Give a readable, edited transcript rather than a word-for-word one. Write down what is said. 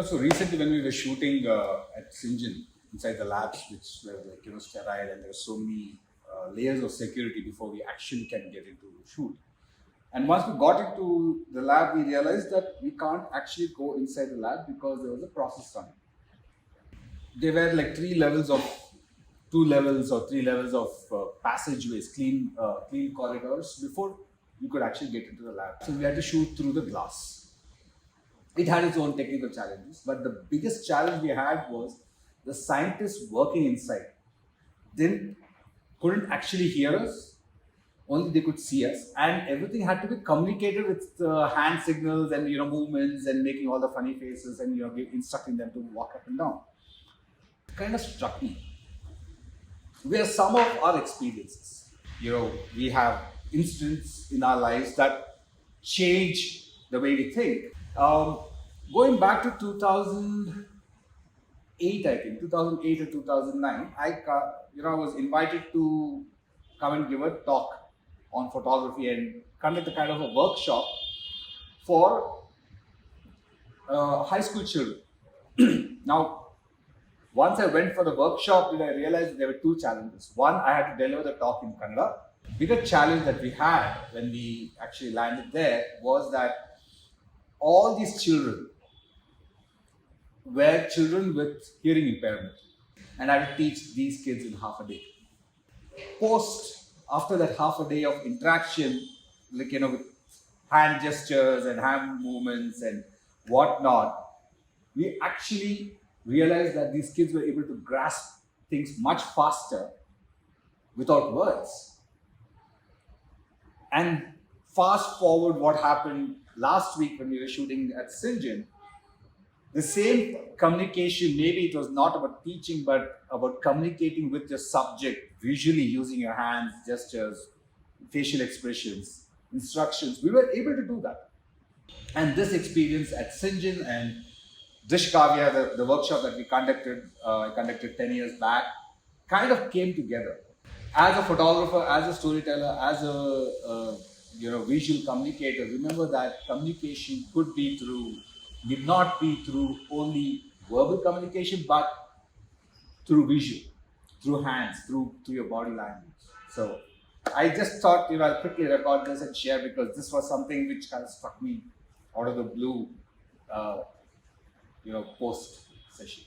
So recently when we were shooting at Syngene inside the labs, which were like, sterile, and there were so many layers of security before we actually can get into shoot. And once we got into the lab, we realized that we can't actually go inside the lab because there was a process running. There were like two levels or three levels of passageways, clean corridors before you could actually get into the lab. So we had to shoot through the glass. It had its own technical challenges, but the biggest challenge we had was the scientists working inside couldn't actually hear us, only they could see us, and everything had to be communicated with hand signals and movements and making all the funny faces and instructing them to walk up and down. It kind of struck me where some of our experiences, we have incidents in our lives that change the way we think. Going back to 2008, I think 2008 or 2009, I was invited to come and give a talk on photography and conduct a kind of a workshop for high school children. Now, once I went for the workshop, I realized there were two challenges. One, I had to deliver the talk in Kannada. Bigger challenge that we had when we actually landed there was that all these children were children with hearing impairment, and I had to teach these kids in half a day. After that half a day of interaction, with hand gestures and hand movements and whatnot, we actually realized that these kids were able to grasp things much faster without words. And fast forward what happened last week when we were shooting at Syngene, the same communication, maybe it was not about teaching, but about communicating with your subject visually using your hands, gestures, facial expressions, instructions. We were able to do that. And this experience at Syngene and Drishya, the workshop that we conducted 10 years back, kind of came together. As a photographer, as a storyteller, as a visual communicator, remember that communication need not be through only verbal communication, but through visual, through hands, through your body language. So I just thought I'll quickly record this and share, because this was something which kind of struck me out of the blue post session.